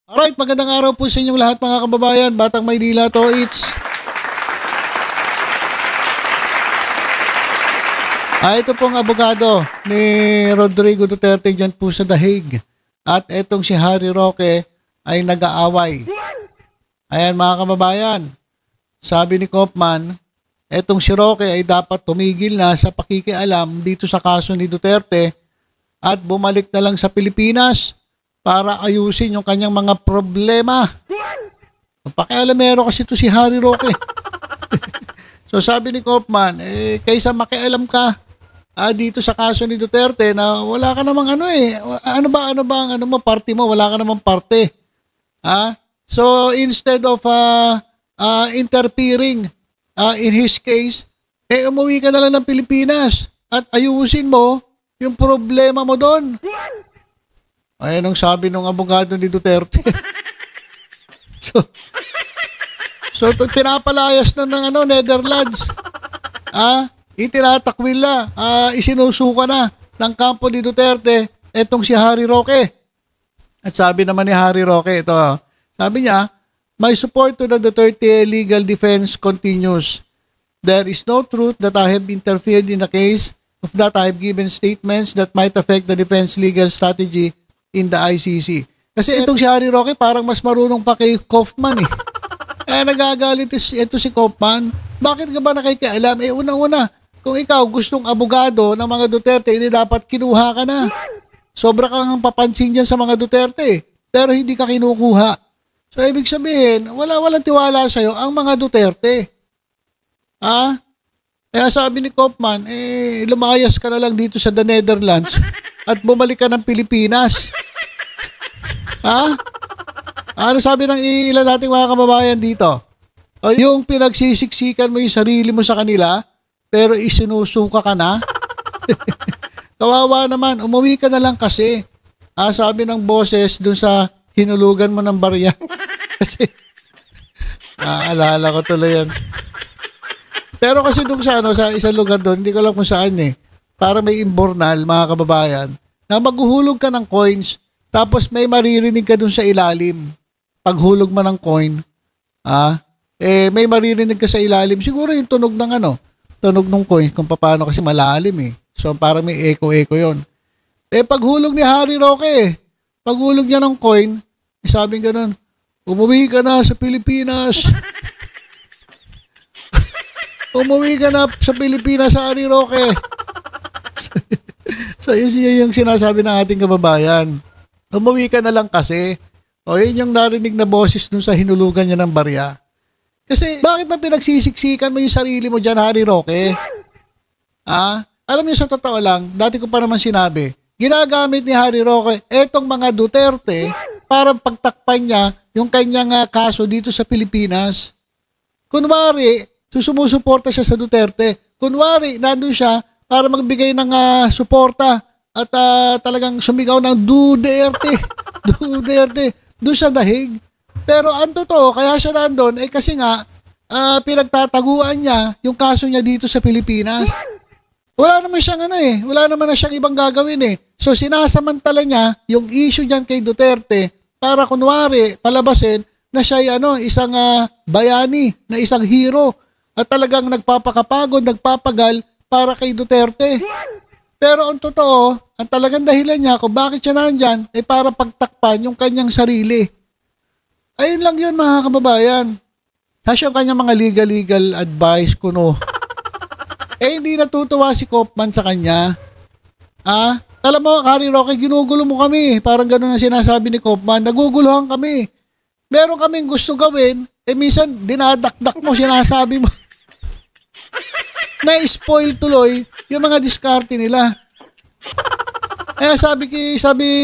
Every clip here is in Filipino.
Alright, magandang araw po sa inyong lahat mga kababayan. Batang Maynila to, ito pong abogado ni Rodrigo Duterte dyan po sa The Hague. At etong si Harry Roque ay nag-aaway. Ayan mga kababayan, sabi ni Kaufman, etong si Roque ay dapat tumigil na sa pakikialam dito sa kaso ni Duterte at bumalik na lang sa Pilipinas para ayusin yung kanyang mga problema. Pakialamero kasi ito si Harry Roque. So sabi ni Kaufman, kaysa makialam ka dito sa kaso ni Duterte na wala ka namang ano ba ang party mo, wala ka namang parte. So instead of interfering in his case, umuwi ka na lang ng Pilipinas at ayusin mo yung problema mo doon. Ayan ang sabi ng abogado ni Duterte. So pinapalayas na ng Netherlands. Itinatakwil na, isinusuka na ng kampo ni Duterte etong si Harry Roque. At sabi naman ni Harry Roque, ito, sabi niya, my support to the Duterte legal defense continues. There is no truth that I have interfered in the case. Of that, I have given statements that might affect the defense legal strategy in the ICC. Kasi itong si Harry Roque parang mas marunong pa kay Kaufman eh. Nagagalit ito si Kaufman. Bakit ka ba nakikialam? Unang-una, kung ikaw gustong abogado ng mga Duterte, hindi dapat kinuha ka na. Sobra kang papansin dyan sa mga Duterte, pero hindi ka kinukuha. So, ibig sabihin, walang tiwala sa'yo ang mga Duterte. Kaya sabi ni Kaufman, lumayas ka na lang dito sa the Netherlands at bumalik ka ng Pilipinas. Ano sabi ng ilan nating mga kababayan dito? Yung pinagsisiksikan mo yung sarili mo sa kanila, pero isinusuka ka na? Kawawa naman, umuwi ka na lang kasi. Sabi ng boses dun sa hinulugan mo ng barya. Kasi, alala ko tuloy yan. Pero kasi dun sa isang lugar doon, hindi ko alam kung saan para may imbornal, mga kababayan, na maghuhulog ka ng coins, tapos may maririnig ka dun sa ilalim. Paghulog mo ng coin, may maririnig ka sa ilalim. Siguro yung tunog ng coin, kung paano kasi malalim So parang may echo-echo yon. Paghulog ni Harry Roque, paghulog niya ng coin, sabing ganun, umuwi ka na sa Pilipinas. Umuwi ka na sa Pilipinas, Harry Roque. So yun yung sinasabi ng ating kababayan. Umuwi ka na lang kasi. Yun yung narinig na boses dun sa hinulugan niya ng barya. Kasi bakit ba pinagsisiksikan mo yung sarili mo dyan, Harry Roque? Alam niyo sa totoo lang, dati ko pa naman sinabi, ginagamit ni Harry Roque etong mga Duterte para pagtakpan niya yung kanyang kaso dito sa Pilipinas. Kunwari, sumusuporta siya sa Duterte. Kunwari, nandun siya para magbigay ng suporta at talagang sumigaw ng Duterte. Duterte. Doon sa The Hague. Pero ang totoo, kaya siya nandun, kasi nga, pinagtataguan niya yung kaso niya dito sa Pilipinas. Wala naman siyang wala naman na siyang ibang gagawin So sinasamantala niya yung issue diyan kay Duterte para kunwari palabasin na siya isang bayani, na isang hero at talagang nagpapakapagod, nagpapagal para kay Duterte. Pero ang totoo, ang talagang dahilan niya kung bakit siya nandyan para pagtakpan yung kanyang sarili. Ayun lang yun mga kababayan. Tapos yung kanyang mga legal advice kuno. Hindi natutuwa si Kaufman sa kanya. Alam mo, Harry Roque, ginugulo mo kami. Parang gano'n ang sinasabi ni Kaufman. Naguguluhan kami. Meron kaming gusto gawin, minsan dinadakdak mo, sinasabi mo. Na-spoil tuloy yung mga diskarte nila. Sabi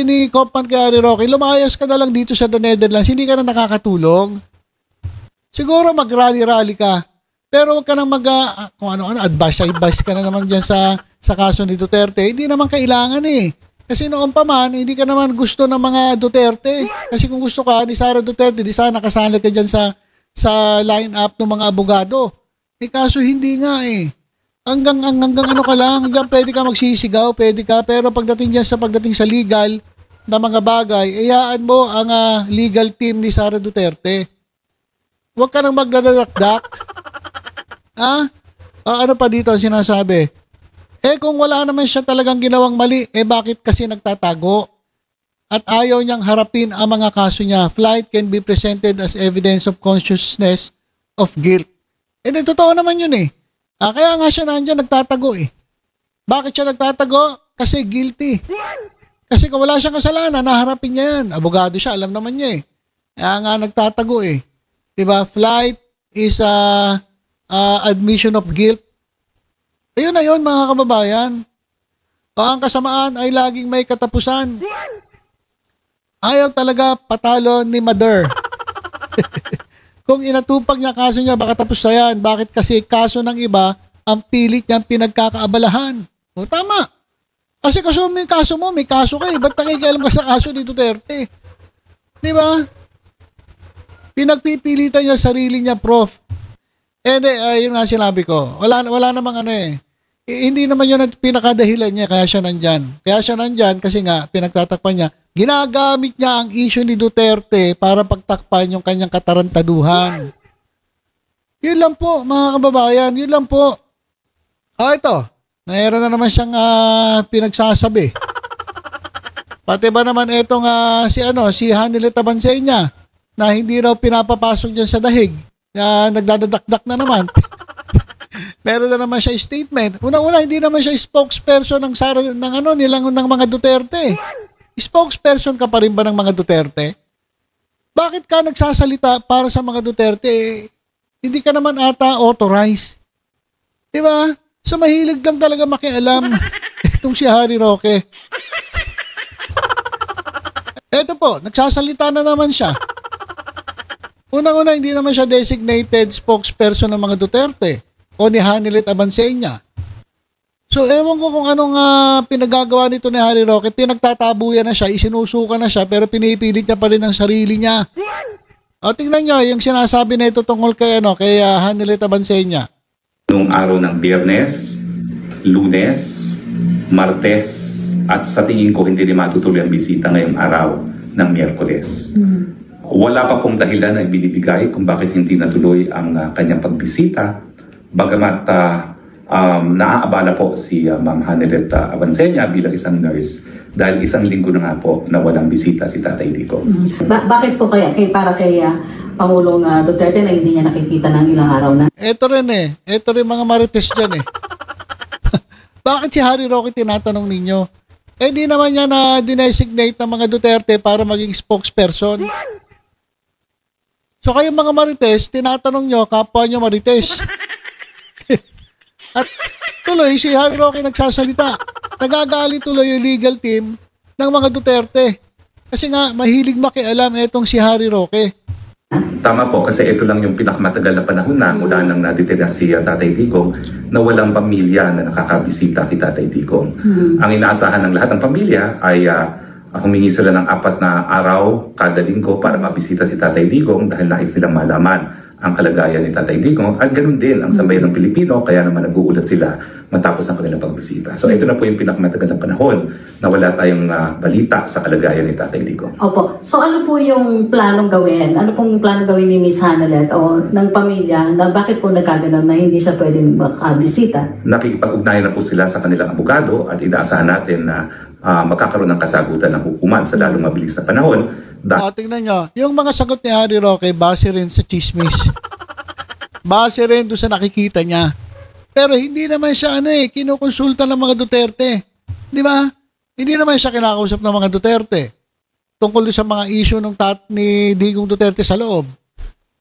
ni Kaufman kay Harry Roque, lumayas ka na lang dito sa the Netherlands, hindi ka na nakakatulong. Siguro mag-rally-rally ka. Pero wag ka nang kung ano-ano, advice ka na naman dyan sa kaso ni Duterte. Hindi naman kailangan Kasi noon pa man, hindi ka naman gusto ng mga Duterte. Kasi kung gusto ka ni Sara Duterte, di sana kasali ka dyan sa line-up ng mga abogado. Kaso hindi nga Hanggang ano ka lang, dyan pwede ka magsisigaw, pwede ka. Pero pagdating sa legal, na mga bagay, iyaan mo ang legal team ni Sara Duterte. Huwag ka nang magdadakdak. Ano pa dito ang sinasabi? Kung wala naman siya talagang ginawang mali, bakit kasi nagtatago? At ayaw niyang harapin ang mga kaso niya. Flight can be presented as evidence of consciousness of guilt. Totoo naman yun kaya nga siya nandiyan nagtatago Bakit siya nagtatago? Kasi guilty. Kasi kung wala siyang kasalanan, naharapin niya yan. Abogado siya, alam naman niya Kaya nga nagtatago Diba? Flight is admission of guilt. Ayun na yun mga kababayan. Ang kasamaan ay laging may katapusan. Ayaw talaga patalo ni Mother. Kung inatupag niya kaso niya, baka tapos na yan. Bakit kasi kaso ng iba, ang pilit niyang pinagkakaabalahan. Tama. Kasi may kaso mo, may kaso ka Ba't nakikialam ka sa kaso ni Duterte? Di ba? Pinagpipilitan niya sarili niya, Prof. Yun nga sinabi ko. Wala namang hindi naman yun ang pinakadahilan niya kaya siya nandyan. Kaya siya nandyan kasi nga, pinagtatakpan niya. Ginagamit niya ang issue ni Duterte para pagtakpan yung kanyang katarantaduhan. Yun lang po, mga kababayan. Yun lang po. Ito. Mayroon na naman siyang pinagsasabi. Pati ba naman itong si Hanilet Abansenya na hindi raw pinapapasok dyan sa dahig na nagdadadakdak na naman. Meron na naman siya statement. Unang-una, hindi naman siya spokesperson ng mga Duterte. Spokesperson ka pa rin ba ng mga Duterte? Bakit ka nagsasalita para sa mga Duterte? Hindi ka naman ata authorized. Diba? So mahilig lang talaga makialam itong si Harry Roque. Eto po, nagsasalita na naman siya. Unang-una, hindi naman siya designated spokesperson ng mga Duterte o ni Hanilet Abansenya. So, ewan ko kung anong pinagagawa nito ni Harry Roque. Pinagtatabuyan na siya, isinusuka na siya, pero pinipilit niya pa rin ang sarili niya. O, tingnan nyo, yung sinasabi na ito tungkol kay Hanilet Abansenya. Noong araw ng Biyernes, Lunes, Martes, at sa tingin ko hindi rin matutuloy ang bisita ngayong araw ng Miyerkules. Wala pa pong dahilan na ibinibigay kung bakit hindi natuloy ang kanyang pagbisita. Bagamat naaabala po si Ma'am Hanilet Abansenya bilang isang nurse dahil isang linggo na nga po na walang bisita si Tatay Dico. Bakit po kaya para kay Pangulong Duterte na hindi niya nakikita ng ilang araw na? Ito rin Ito rin mga marites dyan Bakit si Harry Roque tinatanong ninyo? Di naman niya na dinesignate ng mga Duterte para maging spokesperson. So kayong mga marites, tinatanong nyo, kapwa nyo marites. At tuloy, si Harry Roque nagsasalita. Nagagali tuloy yung legal team ng mga Duterte. Kasi nga, mahilig makialam itong si Harry Roque. Tama po, kasi ito lang yung pinakamatagal na panahon na mula nang natitira si Tatay Digong na walang pamilya na nakakabisita kay Tatay Digong. Ang inaasahan ng lahat ng pamilya ay humingi sila ng 4 na araw kada linggo para mabisita si Tatay Digong dahil nais nilang malaman ang kalagayan ni Tatay Digong at ganoon din ang sambayan ng Pilipino kaya naman nag-uulat sila matapos ang kanilang pagbisita. So ito na po yung pinakamatagal na panahon na wala tayong balita sa kalagayan ni Tatay Digong. Opo. So ano po yung planong gawin? Ano pong planong gawin ni Miss Hanilet o ng pamilya na bakit po nagkaganon na hindi siya pwedeng makabisita? Nakikipag-ugnayan na po sila sa kanilang abogado at inaasahan natin na magkakaroon ng kasagutan ng hukuman sa lalong mabilis na panahon. Tingnan nyo, yung mga sagot ni Harry Roque, base rin sa chismis. Base rin doon sa nakikita niya. Pero hindi naman siya kinukonsulta ng mga Duterte. Di ba? Hindi naman siya kinakausap ng mga Duterte tungkol sa mga issue ni Digong Duterte sa loob.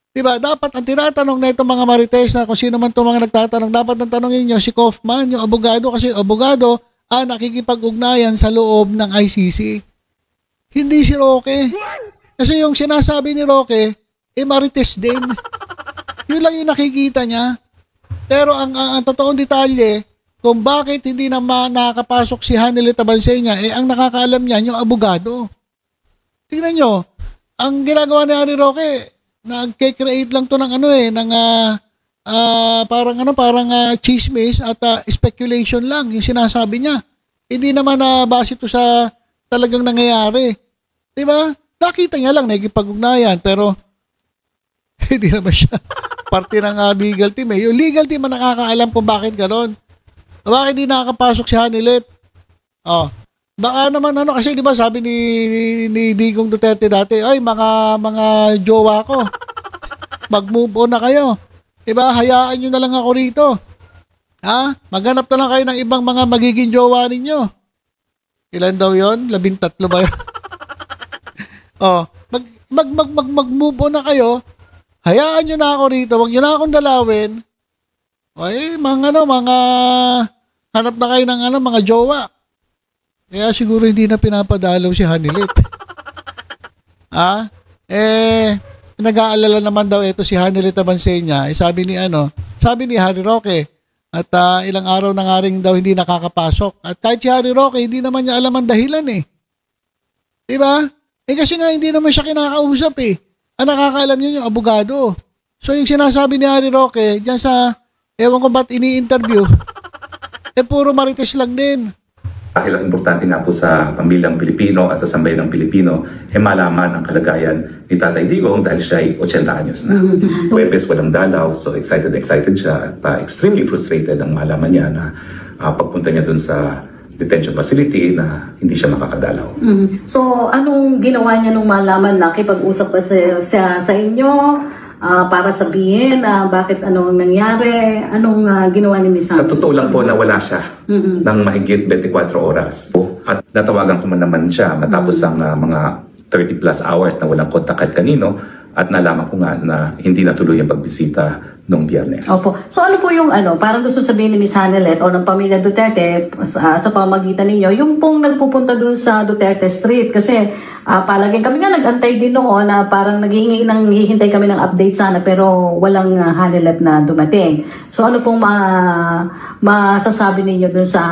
Di ba? Dapat ang tinatanong na itong mga marites na kung sino man itong mga nagtatanong, dapat ang tanongin nyo si Kaufman, yung abogado, kasi abogado nakikipag-ugnayan sa loob ng ICC. Hindi si Roque. Kasi yung sinasabi ni Roque, marites din. Yun lang yung nakikita niya. Pero ang totoong detalye, kung bakit hindi naman nakakapasok si Hanilet Abansenya, ang nakakaalam niyan yung abogado. Tingnan nyo, ang ginagawa ni Harry Roque, nag-create lang to ng parang chismis at speculation lang yung sinasabi niya. Hindi naman base to sa talagang nangyayari. Di ba? Nakita niya lang, nakikipag-ugnayan, pero hindi naman siya parte ng legal team eh. Yung legal team ang nakakaalam kung bakit gano'n. Bakit di nakakapasok si Hanilet? Oh, baka naman kasi di ba sabi ni Digong Duterte dati, ay mga jowa ko, mag-move on na kayo. Diba? Hayaan nyo na lang ako rito. Ha? Maghanap na lang kayo ng ibang mga magiging jowa ninyo. Ilan daw yon? 13 ba yun? Oh, mag-move on na kayo. Hayaan nyo na ako rito. Huwag nyo na akong dalawin. Ay, mga hanap na kayo ng mga jowa. Kaya siguro hindi na pinapadalaw si Hanilet. Nag-aalala naman daw ito si Hanilet Abansenya. Sabi ni Harry Roque, at ilang araw na nga rin daw hindi nakakapasok. At kahit si Harry Roque, hindi naman niya alam ang dahilan eh. Diba? Kasi nga hindi naman siya kinakausap eh. Ang nakakaalam niyo yung abogado. So yung sinasabi ni Harry Roque, dyan sa, ewan ko ba't ini-interview, puro marites lang din. Dahil ang importante nga po sa pamilyang Pilipino at sa sambayanang Pilipino malaman ang kalagayan ni Tatay Digong dahil siya ay 80 anyos na. Huwebes walang dalaw, so excited siya at extremely frustrated ang malaman niya na pagpunta niya dun sa detention facility na hindi siya makakadalaw. So anong ginawa niya nung malaman na kipag-usap pa sa inyo? Para sabihin bakit anong nangyari, anong ginawa ni Miss Sa totoo lang po, nawala siya ng mahigit 24 oras. At natawagan ko naman siya matapos ang mga 30 plus hours na walang kontak kahit kanino at nalaman ko nga na hindi natuloy ang pagbisita noong Biyernes. Opo. So ano po yung parang gusto sabihin ni Miss Hanilet o ng pamilya Duterte sa pamagitan ninyo, yung pong nagpupunta doon sa Duterte Street kasi palaging kami nga nag-antay din noon na parang naghihintay kami ng update sana pero walang Hanilet na dumating. So ano pong masasabi ninyo doon sa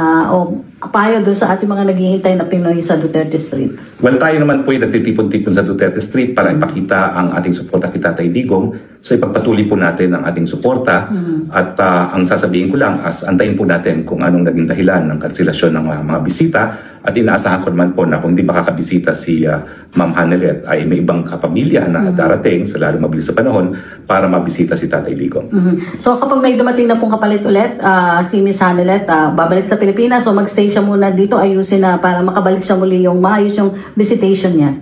payo doon sa ating mga naghihintay na Pinoy sa Duterte Street? Well, tayo naman po ay nagtitipon-tipon sa Duterte Street para ipakita ang ating suporta kay Tatay Digong. So ipagpatuloy po natin ang ating suporta at ang sasabihin ko lang antayin po natin kung anong naging dahilan ng kanselasyon ng mga bisita at inaasahan ko naman po na kung di makakabisita si Ma'am Hanilet ay may ibang kapamilya na darating sa lalong mabilis sa panahon para mabisita si Tatay Digong. So kapag may dumating na pong kapalit ulit si Miss Hanilet babalik sa Pilipinas o magstay siya muna dito ayusin na para makabalik siya muli yung maayos yung visitation niya?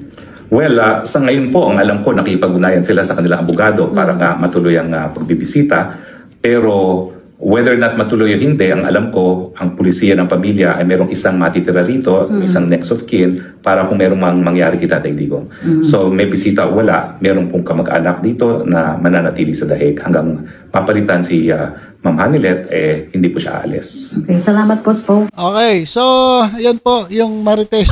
Well, sa ngayon po, ang alam ko, nakipag-unayan sila sa kanilang abogado para nga matuloy ang pagbibisita. Pero whether or not matuloy o hindi, ang alam ko, ang pulisiya ng pamilya ay merong isang matitira rito, isang next of kin, para kung merong mangyari kay Tatay Digong. So may bisita o wala, merong pong kamag-anak dito na mananatili sa dahig hanggang mapalitan si Ma'am Hanilet, hindi po siya aalis. Okay, salamat po. Okay, so yan po yung marites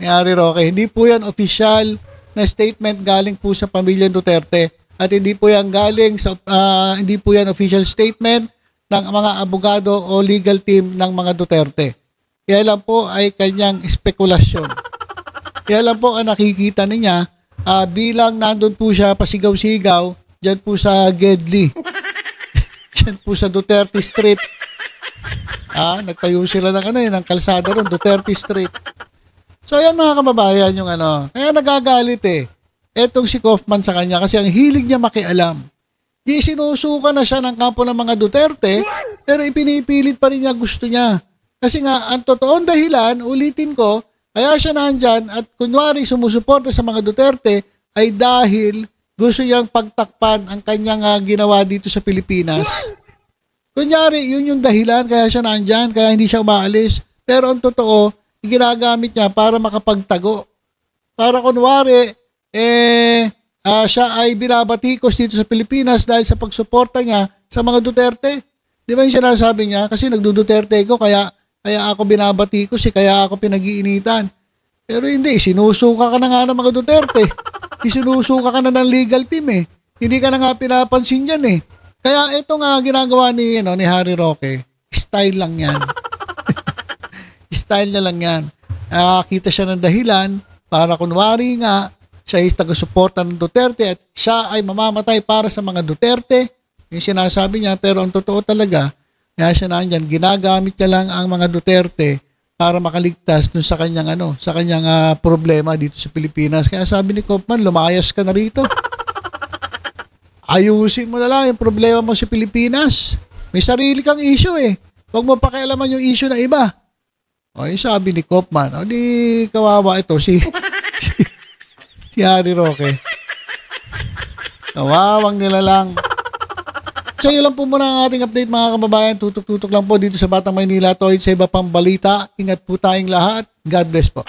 ni Harry Roque. Hindi po yan official na statement galing po sa pamilya Duterte at hindi po yan galing sa hindi po yan official statement ng mga abogado o legal team ng mga Duterte. Kaya lang po ay kanyang spekulasyon. Kaya lang po ang nakikita niya bilang nandun po siya pasigaw-sigaw dyan po sa Gedli. Dyan po sa Duterte Street. Nagtayo sila ng kalsada ron, Duterte Street. So ayan mga kababayan yung kaya nagagalit etong si Kaufman sa kanya kasi ang hilig niya makialam. Di sinusuka na siya ng kampo ng mga Duterte pero ipinipilit pa rin niya gusto niya. Kasi nga ang totoong dahilan, ulitin ko, kaya siya nandyan at kunwari sumusuporta sa mga Duterte ay dahil gusto niyang pagtakpan ang kanyang ginawa dito sa Pilipinas. Kunyari, yun yung dahilan kaya siya nandyan, kaya hindi siya umaalis. Pero ang totoo, ginagamit niya para makapagtago. Para kunwari, siya ay binabatikos dito sa Pilipinas dahil sa pagsuporta niya sa mga Duterte. Di ba yung sinasabi niya? Kasi nagduduterte ko, kaya ako binabatikos, kaya ako pinag-iinitan. Pero hindi, sinusuka ka na nga ng mga Duterte. Sinusuka ka na ng legal team Hindi ka na nga pinapansin yan Kaya ito nga ginagawa ni Harry Roque, style lang yan. Style niya lang yan. Nakakita siya ng dahilan para kunwari nga siya ay taga-suporta ng Duterte at siya ay mamamatay para sa mga Duterte. Yung sinasabi niya, pero ang totoo talaga, kaya siya nandyan, ginagamit niya lang ang mga Duterte para makaligtas dun sa kanyang problema dito sa Pilipinas. Kaya sabi ni Kaufman, lumayas ka na rito. Ayusin mo na lang yung problema mo sa Pilipinas. May sarili kang issue eh. Huwag mo pakialaman yung issue na iba. O, yung sabi ni Kaufman, o di kawawa ito si Harry Roque. Kawawang nila lang. So yun lang po muna ang ating update mga kababayan. Tutok-tutok lang po dito sa Batang Maynila. Toid sa iba pang balita. Ingat po tayong lahat. God bless po.